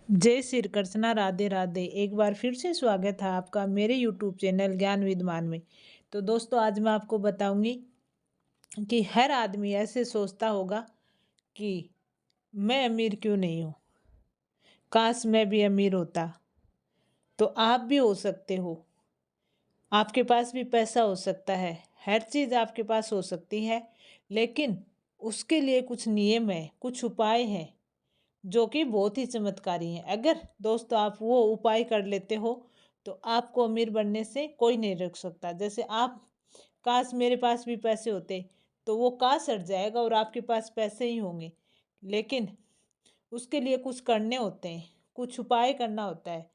जय श्री कृष्णा, राधे राधे। एक बार फिर से स्वागत है आपका मेरे यूट्यूब चैनल ज्ञान विद्वान में। तो दोस्तों, आज मैं आपको बताऊंगी कि हर आदमी ऐसे सोचता होगा कि मैं अमीर क्यों नहीं हूँ, काश मैं भी अमीर होता। तो आप भी हो सकते हो, आपके पास भी पैसा हो सकता है, हर चीज़ आपके पास हो सकती है, लेकिन उसके लिए कुछ नियम है, कुछ उपाय हैं जो कि बहुत ही चमत्कारी हैं। अगर दोस्तों आप वो उपाय कर लेते हो तो आपको अमीर बनने से कोई नहीं रोक सकता। जैसे आप, काश मेरे पास भी पैसे होते, तो वो काश हट जाएगा और आपके पास पैसे ही होंगे। लेकिन उसके लिए कुछ करने होते हैं, कुछ उपाय करना होता है,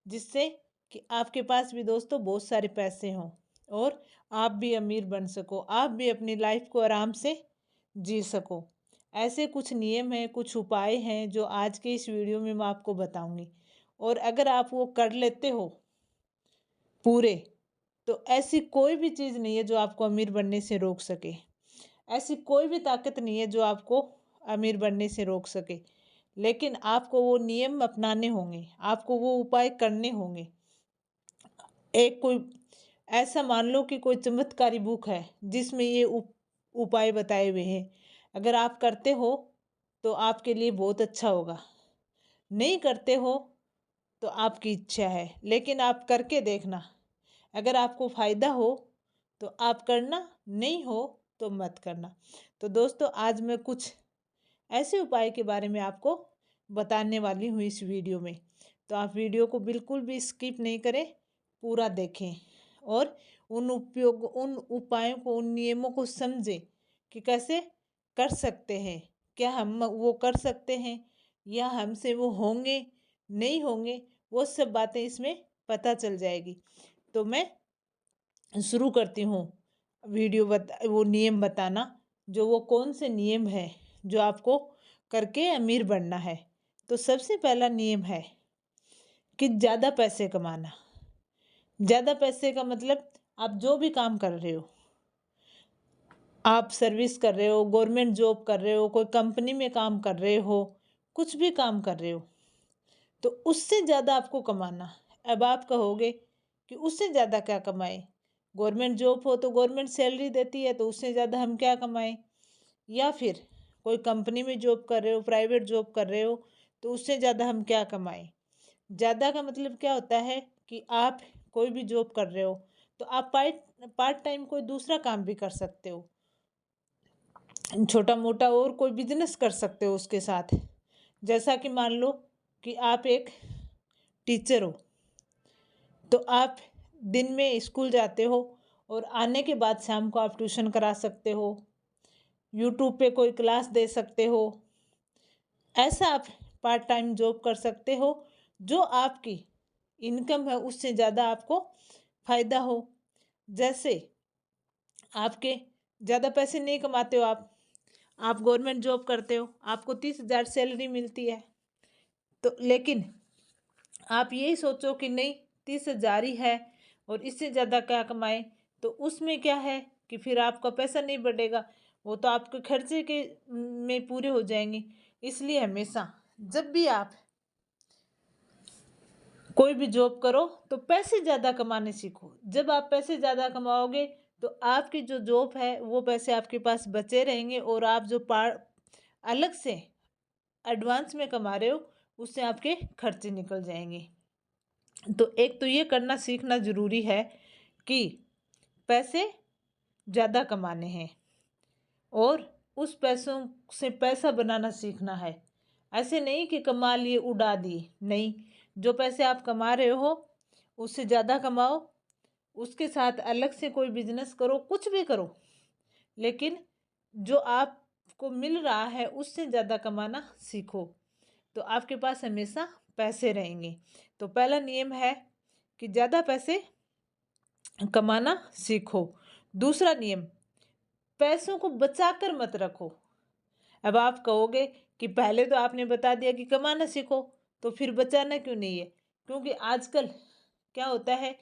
जिससे कि आपके पास भी दोस्तों बहुत सारे पैसे हों और आप भी अमीर बन सको, आप भी अपनी लाइफ को आराम से जी सको। ऐसे कुछ नियम हैं, कुछ उपाय हैं जो आज के इस वीडियो में मैं आपको बताऊंगी। और अगर आप वो कर लेते हो पूरे, तो ऐसी कोई भी चीज़ नहीं है जो आपको अमीर बनने से रोक सके। ऐसी कोई भी ताकत नहीं है जो आपको अमीर बनने से रोक सके। लेकिन आपको वो नियम अपनाने होंगे, आपको वो उपाय करने होंगे। एक कोई ऐसा मान लो कि कोई चमत्कारी बुक है जिसमें ये उपाय बताए हुए हैं। अगर आप करते हो तो आपके लिए बहुत अच्छा होगा, नहीं करते हो तो आपकी इच्छा है, लेकिन आप करके देखना। अगर आपको फ़ायदा हो तो आप करना, नहीं हो तो मत करना। तो दोस्तों, आज मैं कुछ ऐसे उपाय के बारे में आपको बताने वाली हूँ इस वीडियो में। तो आप वीडियो को बिल्कुल भी स्किप नहीं करें, पूरा देखें और उन उपायों को, उन नियमों को समझें कि कैसे कर सकते हैं, क्या हम वो कर सकते हैं या हमसे वो होंगे, नहीं होंगे, वो सब बातें इसमें पता चल जाएगी। तो मैं शुरू करती हूँ वो नियम बताना। जो वो कौन से नियम है जो आपको करके अमीर बनना है। तो सबसे पहला नियम है कि ज़्यादा पैसे कमाना। ज़्यादा पैसे का मतलब, आप जो भी काम कर रहे हो, आप सर्विस कर रहे हो, गवर्नमेंट जॉब कर रहे हो, कोई कंपनी में काम कर रहे हो, कुछ भी काम कर रहे हो, तो उससे ज़्यादा आपको कमाना। अब आप कहोगे कि उससे ज़्यादा क्या कमाएं, गवर्नमेंट जॉब हो तो गवर्नमेंट सैलरी देती है, तो उससे ज़्यादा हम क्या कमाएं। या फिर कोई कंपनी में जॉब कर रहे हो, प्राइवेट जॉब कर रहे हो, तो उससे ज़्यादा हम क्या कमाएं। ज़्यादा का मतलब क्या होता है कि आप कोई भी जॉब कर रहे हो तो आप पार्ट टाइम कोई दूसरा काम भी कर सकते हो, छोटा मोटा और कोई बिजनेस कर सकते हो उसके साथ। जैसा कि मान लो कि आप एक टीचर हो, तो आप दिन में स्कूल जाते हो और आने के बाद शाम को आप ट्यूशन करा सकते हो, यूट्यूब पे कोई क्लास दे सकते हो। ऐसा आप पार्ट टाइम जॉब कर सकते हो, जो आपकी इनकम है उससे ज़्यादा आपको फ़ायदा हो। जैसे आपके ज़्यादा पैसे नहीं कमाते हो आप गवर्नमेंट जॉब करते हो, आपको 30,000 सैलरी मिलती है, तो लेकिन आप यही सोचो कि नहीं, 30,000 ही है और इससे ज़्यादा क्या कमाएं। तो उसमें क्या है कि फिर आपका पैसा नहीं बढ़ेगा, वो तो आपके खर्चे के में पूरे हो जाएंगे। इसलिए हमेशा जब भी आप कोई भी जॉब करो तो पैसे ज़्यादा कमाने सीखो। जब आप पैसे ज़्यादा कमाओगे तो आपकी जो जॉब है वो पैसे आपके पास बचे रहेंगे, और आप जो पार अलग से एडवांस में कमा रहे हो उससे आपके खर्चे निकल जाएंगे। तो एक तो ये करना सीखना ज़रूरी है कि पैसे ज़्यादा कमाने हैं और उस पैसों से पैसा बनाना सीखना है। ऐसे नहीं कि कमा लिए उड़ा दिए, नहीं। जो पैसे आप कमा रहे हो उससे ज़्यादा कमाओ, उसके साथ अलग से कोई बिजनेस करो, कुछ भी करो, लेकिन जो आपको मिल रहा है उससे ज़्यादा कमाना सीखो, तो आपके पास हमेशा पैसे रहेंगे। तो पहला नियम है कि ज़्यादा पैसे कमाना सीखो। दूसरा नियम, पैसों को बचाकर मत रखो। अब आप कहोगे कि पहले तो आपने बता दिया कि कमाना सीखो, तो फिर बचाना क्यों नहीं है। क्योंकि आजकल क्या होता है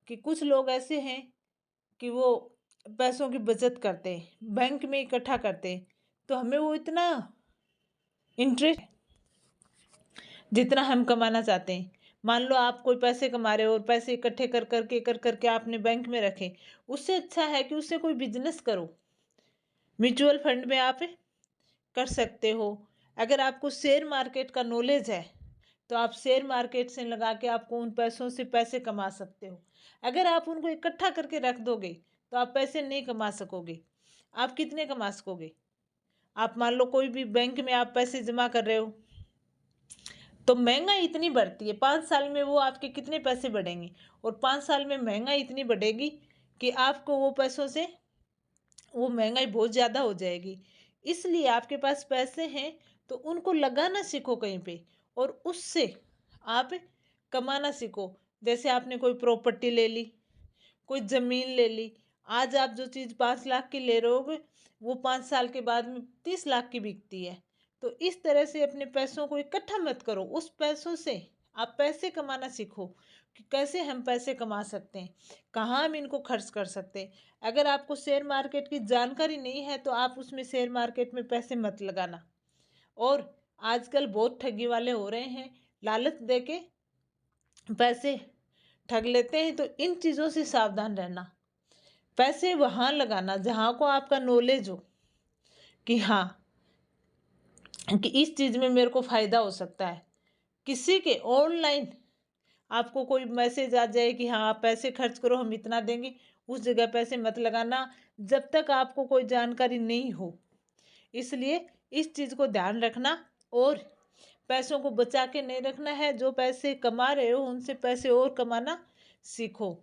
कि कुछ लोग ऐसे हैं कि वो पैसों की बचत करते हैं, बैंक में इकट्ठा करते हैं, तो हमें वो इतना इंटरेस्ट, जितना हम कमाना चाहते हैं। मान लो आप कोई पैसे कमा रहे हो और पैसे इकट्ठे कर करके आपने बैंक में रखे, उससे अच्छा है कि उससे कोई बिजनेस करो। म्यूचुअल फंड में आप कर सकते हो। अगर आपको शेयर मार्केट का नॉलेज है तो आप शेयर मार्केट से लगा के आपको उन पैसों से पैसे कमा सकते हो। अगर आप उनको इकट्ठा करके रख दोगे तो आप पैसे नहीं कमा सकोगे। आप कितने कमा सकोगे? आप मान लो कोई भी बैंक में आप पैसे जमा कर रहे हो तो महंगाई इतनी बढ़ती है, 5 साल में वो आपके कितने पैसे बढ़ेंगे? और 5 साल में महंगाई इतनी बढ़ेगी कि आपको वो पैसों से वो महंगाई बहुत ज़्यादा हो जाएगी। इसलिए आपके पास पैसे हैं तो उनको लगाना सीखो कहीं पे और उससे आप कमाना सीखो। जैसे आपने कोई प्रॉपर्टी ले ली, कोई ज़मीन ले ली, आज आप जो चीज़ 5 लाख की ले रहे हो वो 5 साल के बाद में 30 लाख की बिकती है। तो इस तरह से अपने पैसों को इकट्ठा मत करो, उस पैसों से आप पैसे कमाना सीखो कि कैसे हम पैसे कमा सकते हैं, कहाँ हम इनको खर्च कर सकते हैं। अगर आपको शेयर मार्केट की जानकारी नहीं है तो आप उसमें शेयर मार्केट में पैसे मत लगाना। और आजकल बहुत ठगी वाले हो रहे हैं, लालच देके पैसे ठग लेते हैं। तो इन चीज़ों से सावधान रहना। पैसे वहाँ लगाना जहाँ को आपका नॉलेज हो कि हाँ, कि इस चीज़ में मेरे को फ़ायदा हो सकता है। किसी के ऑनलाइन आपको कोई मैसेज आ जाए कि हाँ आप पैसे खर्च करो हम इतना देंगे, उस जगह पैसे मत लगाना जब तक आपको कोई जानकारी नहीं हो। इसलिए इस चीज़ को ध्यान रखना और पैसों को बचा के नहीं रखना है। जो पैसे कमा रहे हो उनसे पैसे और कमाना सीखो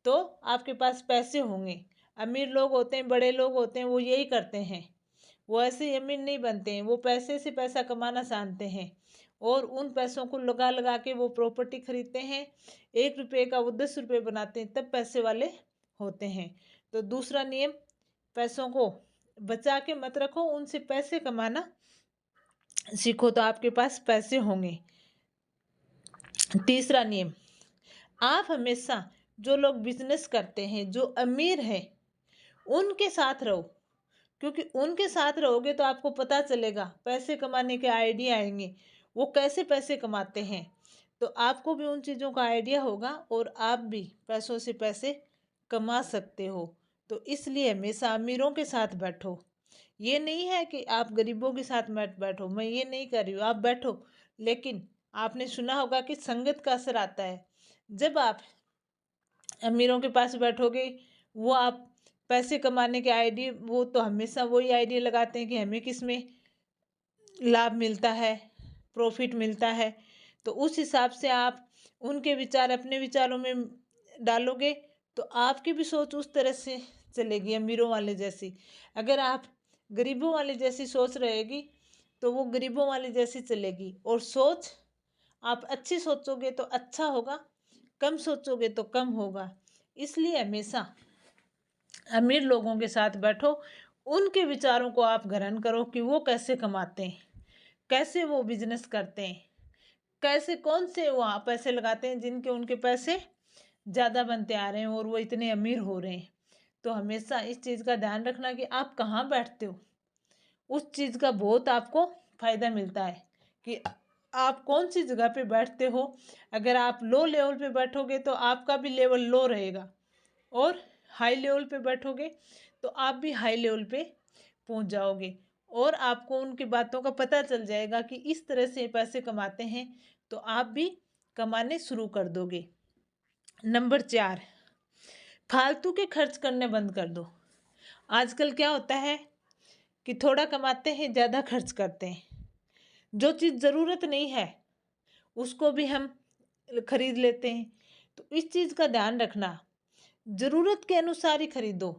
तो आपके पास पैसे होंगे। अमीर लोग होते हैं, बड़े लोग होते हैं, वो यही करते हैं। वो ऐसे ही अमीर नहीं बनते हैं, वो पैसे से पैसा कमाना जानते हैं और उन पैसों को लगा लगा के वो प्रॉपर्टी खरीदते हैं। 1 रुपये का वो 10 रुपये बनाते हैं, तब पैसे वाले होते हैं। तो दूसरा नियम, पैसों को बचा के मत रखो, उनसे पैसे कमाना सीखो तो आपके पास पैसे होंगे। तीसरा नियम, आप हमेशा जो लोग बिजनेस करते हैं, जो अमीर हैं, उनके साथ रहो। क्योंकि उनके साथ रहोगे तो आपको पता चलेगा, पैसे कमाने के आइडिया आएंगे, वो कैसे पैसे कमाते हैं। तो आपको भी उन चीज़ों का आइडिया होगा और आप भी पैसों से पैसे कमा सकते हो। तो इसलिए हमेशा अमीरों के साथ बैठो। ये नहीं है कि आप गरीबों के साथ मत बैठो, मैं ये नहीं कर रही हूँ, आप बैठो। लेकिन आपने सुना होगा कि संगत का असर आता है। जब आप अमीरों के पास बैठोगे, वो आप पैसे कमाने के आइडिया, वो तो हमेशा वही आइडिया लगाते हैं कि हमें किस में लाभ मिलता है, प्रॉफिट मिलता है। तो उस हिसाब से आप उनके विचार अपने विचारों में डालोगे तो आपकी भी सोच उस तरह से चलेगी, अमीरों वाले जैसी। अगर आप गरीबों वाले जैसी सोच रहेगी तो वो गरीबों वाली जैसी चलेगी। और सोच आप अच्छी सोचोगे तो अच्छा होगा, कम सोचोगे तो कम होगा। इसलिए हमेशा अमीर लोगों के साथ बैठो, उनके विचारों को आप ग्रहण करो कि वो कैसे कमाते हैं, कैसे वो बिजनेस करते हैं, कैसे कौन से वहाँ पैसे लगाते हैं जिनके उनके पैसे ज़्यादा बनते आ रहे हैं और वो इतने अमीर हो रहे हैं। तो हमेशा इस चीज़ का ध्यान रखना कि आप कहाँ बैठते हो, उस चीज़ का बहुत आपको फ़ायदा मिलता है कि आप कौन सी जगह पे बैठते हो। अगर आप लो लेवल पे बैठोगे तो आपका भी लेवल लो रहेगा और हाई लेवल पे बैठोगे तो आप भी हाई लेवल पे पहुंच जाओगे और आपको उनकी बातों का पता चल जाएगा कि इस तरह से पैसे कमाते हैं तो आप भी कमाने शुरू कर दोगे। नंबर 4, फालतू के खर्च करने बंद कर दो। आजकल क्या होता है कि थोड़ा कमाते हैं, ज़्यादा खर्च करते हैं। जो चीज़ ज़रूरत नहीं है उसको भी हम खरीद लेते हैं। तो इस चीज़ का ध्यान रखना, ज़रूरत के अनुसार ही खरीदो।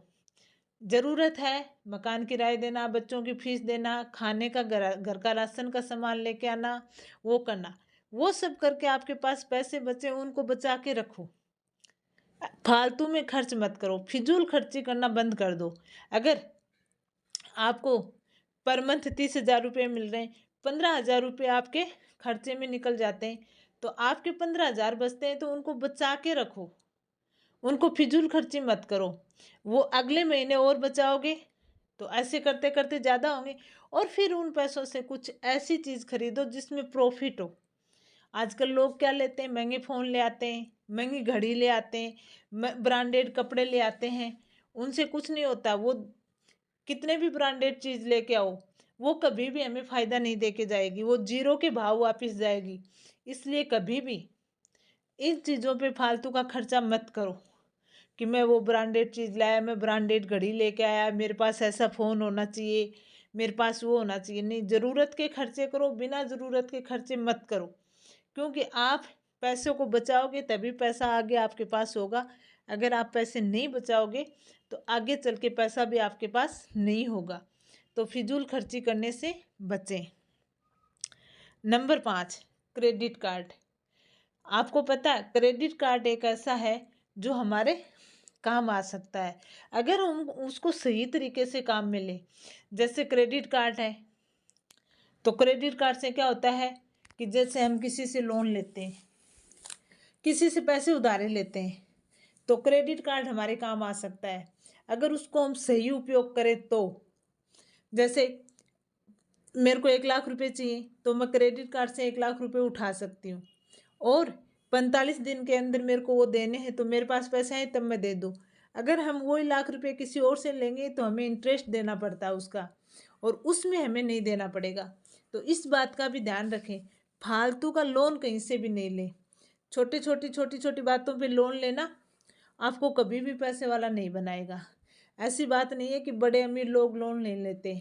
ज़रूरत है मकान किराए देना, बच्चों की फीस देना, खाने का घर का राशन का सामान लेके आना, वो करना, वो सब करके आपके पास पैसे बचे उनको बचा के रखो। फालतू में खर्च मत करो, फिजूल खर्ची करना बंद कर दो। अगर आपको पर मंथ 30,000 रुपये मिल रहे हैं, 15,000 रुपये आपके खर्चे में निकल जाते हैं, तो आपके 15,000 बचते हैं तो उनको बचा के रखो, उनको फिजूल खर्ची मत करो। वो अगले महीने और बचाओगे तो ऐसे करते करते ज़्यादा होंगे और फिर उन पैसों से कुछ ऐसी चीज़ खरीदो जिसमें प्रॉफिट हो। आजकल लोग क्या लेते हैं, महंगे फ़ोन ले आते हैं, महंगी घड़ी ले आते हैं, ब्रांडेड कपड़े ले आते हैं। उनसे कुछ नहीं होता, वो कितने भी ब्रांडेड चीज़ लेके आओ, वो कभी भी हमें फ़ायदा नहीं दे के जाएगी, वो ज़ीरो के भाव वापस जाएगी। इसलिए कभी भी इन चीज़ों पे फालतू का खर्चा मत करो कि मैं वो ब्रांडेड चीज़ लाया, मैं ब्रांडेड घड़ी लेके आया, मेरे पास ऐसा फ़ोन होना चाहिए, मेरे पास वो होना चाहिए। नहीं, ज़रूरत के खर्चे करो, बिना ज़रूरत के खर्चे मत करो। क्योंकि आप पैसों को बचाओगे तभी पैसा आगे आपके पास होगा। अगर आप पैसे नहीं बचाओगे तो आगे चल के पैसा भी आपके पास नहीं होगा। तो फिजूल खर्ची करने से बचें। Number 5, credit card. आपको पता है क्रेडिट कार्ड एक ऐसा है जो हमारे काम आ सकता है अगर हम उसको सही तरीके से काम में लें। जैसे क्रेडिट कार्ड है, तो क्रेडिट कार्ड से क्या होता है कि जैसे हम किसी से लोन लेते हैं, किसी से पैसे उधारे लेते हैं, तो क्रेडिट कार्ड हमारे काम आ सकता है अगर उसको हम सही उपयोग करें। तो जैसे मेरे को 1 लाख रुपए चाहिए, तो मैं क्रेडिट कार्ड से 1 लाख रुपए उठा सकती हूँ और 45 दिन के अंदर मेरे को वो देने हैं, तो मेरे पास पैसे हैं तब मैं दे दूँ। अगर हम वही 1 लाख रुपए किसी और से लेंगे तो हमें इंटरेस्ट देना पड़ता है उसका, और उसमें हमें नहीं देना पड़ेगा। तो इस बात का भी ध्यान रखें, फालतू का लोन कहीं से भी नहीं लें। छोटी छोटी बातों पे लोन लेना आपको कभी भी पैसे वाला नहीं बनाएगा। ऐसी बात नहीं है कि बड़े अमीर लोग लोन नहीं लेते,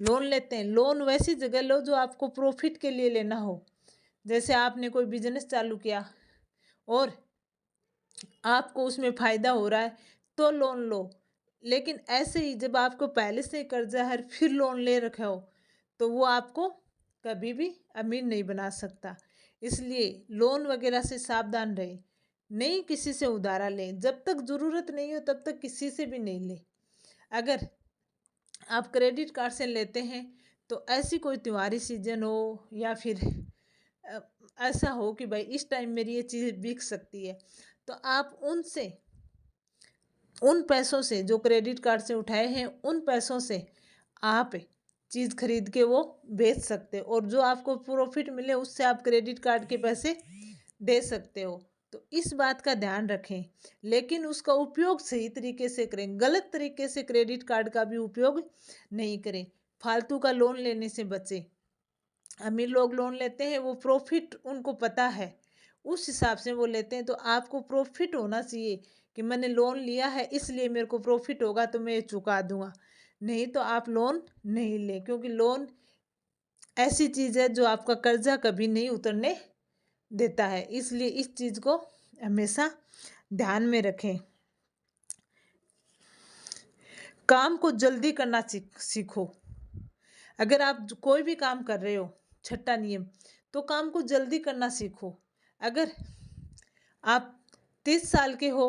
लोन लेते हैं। लोन वैसी जगह लो जो आपको प्रॉफिट के लिए लेना हो। जैसे आपने कोई बिजनेस चालू किया और आपको उसमें फ़ायदा हो रहा है तो लोन लो। लेकिन ऐसे ही जब आपको पहले से कर्जा है फिर लोन ले रखा हो तो वो आपको कभी भी अमीर नहीं बना सकता। इसलिए लोन वगैरह से सावधान रहें, नहीं किसी से उधारा लें। जब तक ज़रूरत नहीं हो तब तक किसी से भी नहीं लें। अगर आप क्रेडिट कार्ड से लेते हैं तो ऐसी कोई त्योहारी सीजन हो या फिर अ, ऐसा हो कि भाई इस टाइम मेरी ये चीज़ बिक सकती है, तो आप उनसे उन पैसों से जो क्रेडिट कार्ड से उठाए हैं उन पैसों से आप चीज़ खरीद के वो बेच सकते हो, और जो आपको प्रॉफिट मिले उससे आप क्रेडिट कार्ड के पैसे दे सकते हो। तो इस बात का ध्यान रखें, लेकिन उसका उपयोग सही तरीके से करें। गलत तरीके से क्रेडिट कार्ड का भी उपयोग नहीं करें। फालतू का लोन लेने से बचें। अमीर लोग लोन लेते हैं, वो प्रॉफिट उनको पता है, उस हिसाब से वो लेते हैं। तो आपको प्रॉफिट होना चाहिए कि मैंने लोन लिया है इसलिए मेरे को प्रॉफिट होगा तो मैं ये चुका दूंगा। नहीं तो आप लोन नहीं लें, क्योंकि लोन ऐसी चीज़ है जो आपका कर्जा कभी नहीं उतरने देता है। इसलिए इस चीज़ को हमेशा ध्यान में रखें। काम को जल्दी करना सीखो। अगर आप कोई भी काम कर रहे हो, छठा नियम, तो काम को जल्दी करना सीखो। अगर आप 30 साल के हो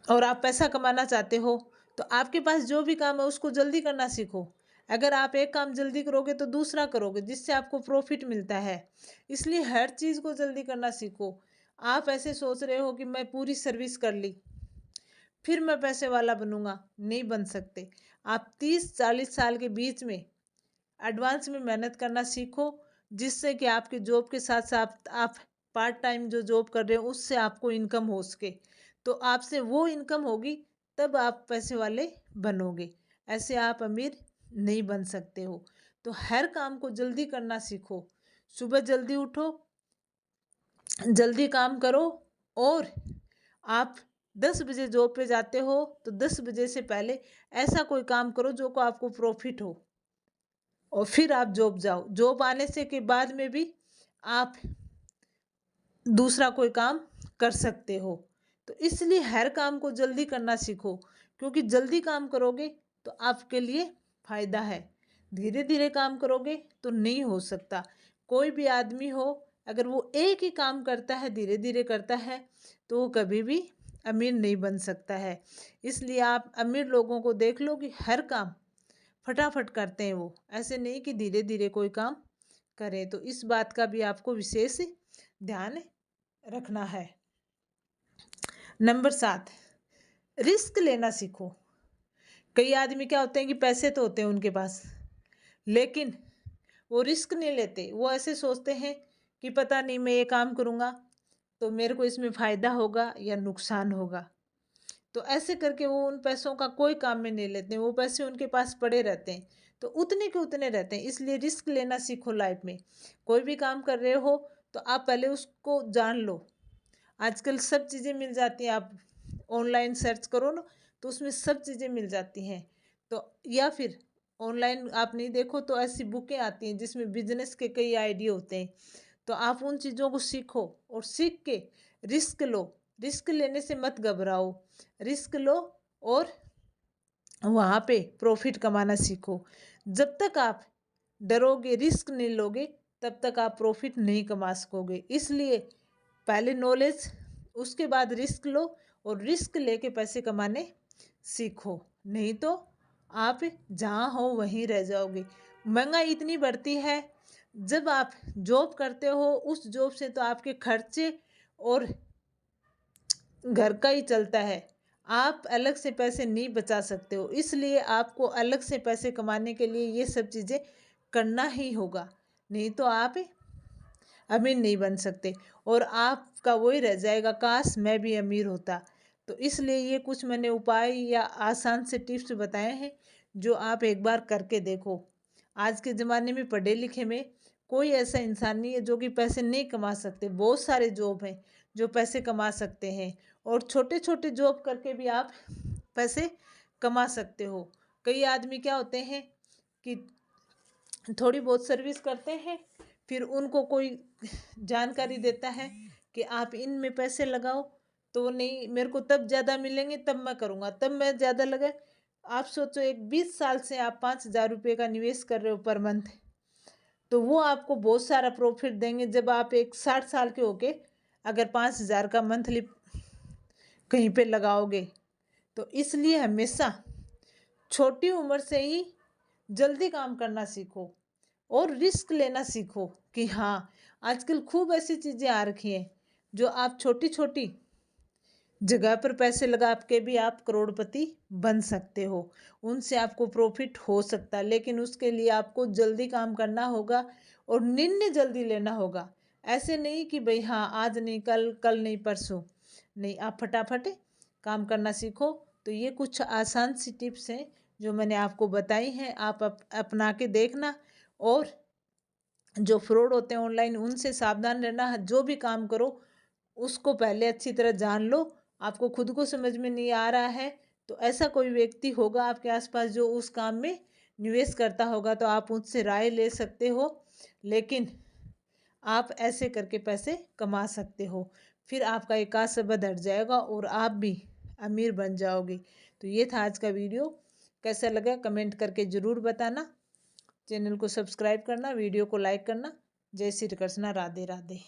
और आप पैसा कमाना चाहते हो तो आपके पास जो भी काम है उसको जल्दी करना सीखो। अगर आप एक काम जल्दी करोगे तो दूसरा करोगे जिससे आपको प्रॉफिट मिलता है। इसलिए हर चीज़ को जल्दी करना सीखो। आप ऐसे सोच रहे हो कि मैं पूरी सर्विस कर ली फिर मैं पैसे वाला बनूंगा, नहीं बन सकते। आप 30-40 साल के बीच में एडवांस में मेहनत करना सीखो, जिससे कि आपके जॉब के साथ साथ आप पार्ट टाइम जो जॉब कर रहे हो उससे आपको इनकम हो सके। तो आपसे वो इनकम होगी तब आप पैसे वाले बनोगे, ऐसे आप अमीर नहीं बन सकते हो। तो हर काम को जल्दी करना सीखो। सुबह जल्दी उठो, जल्दी काम करो, और आप 10 बजे जॉब पे जाते हो तो 10 बजे से पहले ऐसा कोई काम करो जो को आपको प्रॉफिट हो, और फिर आप जॉब जाओ। जॉब आने से के बाद में भी आप दूसरा कोई काम कर सकते हो। तो इसलिए हर काम को जल्दी करना सीखो, क्योंकि जल्दी काम करोगे तो आपके लिए फ़ायदा है। धीरे धीरे काम करोगे तो नहीं हो सकता। कोई भी आदमी हो, अगर वो एक ही काम करता है, धीरे धीरे करता है, तो वो कभी भी अमीर नहीं बन सकता है। इसलिए आप अमीर लोगों को देख लो कि हर काम फटाफट करते हैं वो, ऐसे नहीं कि धीरे धीरे कोई काम करें। तो इस बात का भी आपको विशेष ध्यान रखना है। नंबर 7, रिस्क लेना सीखो। कई आदमी क्या होते हैं कि पैसे तो होते हैं उनके पास, लेकिन वो रिस्क नहीं लेते। वो ऐसे सोचते हैं कि पता नहीं मैं ये काम करूँगा तो मेरे को इसमें फ़ायदा होगा या नुकसान होगा। तो ऐसे करके वो उन पैसों का कोई काम में नहीं लेते हैं, वो पैसे उनके पास पड़े रहते हैं, तो उतने के उतने रहते हैं। इसलिए रिस्क लेना सीखो लाइफ में। कोई भी काम कर रहे हो तो आप पहले उसको जान लो। आजकल सब चीज़ें मिल जाती हैं, आप ऑनलाइन सर्च करो ना तो उसमें सब चीज़ें मिल जाती हैं। तो या फिर ऑनलाइन आप नहीं देखो तो ऐसी बुकें आती हैं जिसमें बिजनेस के कई आइडिया होते हैं। तो आप उन चीज़ों को सीखो और सीख के रिस्क लो। रिस्क लेने से मत घबराओ, रिस्क लो और वहाँ पे प्रॉफिट कमाना सीखो। जब तक आप डरोगे, रिस्क नहीं लोगे, तब तक आप प्रॉफिट नहीं कमा सकोगे। इसलिए पहले नॉलेज, उसके बाद रिस्क लो और रिस्क लेके पैसे कमाने सीखो। नहीं तो आप जहाँ हो वहीं रह जाओगे। महंगाई इतनी बढ़ती है, जब आप जॉब करते हो उस जॉब से तो आपके खर्चे और घर का ही चलता है। आप अलग से पैसे नहीं बचा सकते हो, इसलिए आपको अलग से पैसे कमाने के लिए ये सब चीज़ें करना ही होगा। नहीं तो आप अमीर नहीं बन सकते और आपका वही रह जाएगा, काश मैं भी अमीर होता। तो इसलिए ये कुछ मैंने उपाय या आसान से टिप्स बताए हैं जो आप एक बार करके देखो। आज के ज़माने में पढ़े लिखे में कोई ऐसा इंसान नहीं है जो कि पैसे नहीं कमा सकते। बहुत सारे जॉब हैं जो पैसे कमा सकते हैं और छोटे छोटे जॉब करके भी आप पैसे कमा सकते हो। कई आदमी क्या होते हैं कि थोड़ी बहुत सर्विस करते हैं, फिर उनको कोई जानकारी देता है कि आप इनमें पैसे लगाओ, तो नहीं मेरे को तब ज़्यादा मिलेंगे तब मैं करूँगा, तब मैं ज़्यादा लगा। आप सोचो एक 20 साल से आप 5,000 रुपये का निवेश कर रहे हो पर मंथ, तो वो आपको बहुत सारा प्रॉफिट देंगे जब आप एक 60 साल के होके अगर 5,000 का मंथली कहीं पे लगाओगे। तो इसलिए हमेशा छोटी उम्र से ही जल्दी काम करना सीखो और रिस्क लेना सीखो कि हाँ, आजकल खूब ऐसी चीज़ें आ रखी हैं जो आप छोटी छोटी जगह पर पैसे लगा के भी आप करोड़पति बन सकते हो। उनसे आपको प्रॉफिट हो सकता है, लेकिन उसके लिए आपको जल्दी काम करना होगा और निर्णय जल्दी लेना होगा। ऐसे नहीं कि भाई हाँ आज नहीं कल, कल नहीं परसों, नहीं, आप फटाफट काम करना सीखो। तो ये कुछ आसान सी टिप्स हैं जो मैंने आपको बताई हैं, आप अपना के देखना। और जो फ्रॉड होते हैं ऑनलाइन उनसे सावधान रहना। जो भी काम करो उसको पहले अच्छी तरह जान लो। आपको खुद को समझ में नहीं आ रहा है तो ऐसा कोई व्यक्ति होगा आपके आसपास जो उस काम में निवेश करता होगा, तो आप उससे राय ले सकते हो। लेकिन आप ऐसे करके पैसे कमा सकते हो, फिर आपका एक आध शब्द हट जाएगा और आप भी अमीर बन जाओगे। तो ये था आज का वीडियो। कैसा लगा कमेंट करके ज़रूर बताना। चैनल को सब्सक्राइब करना, वीडियो को लाइक करना। जय श्री कृष्णा, राधे राधे।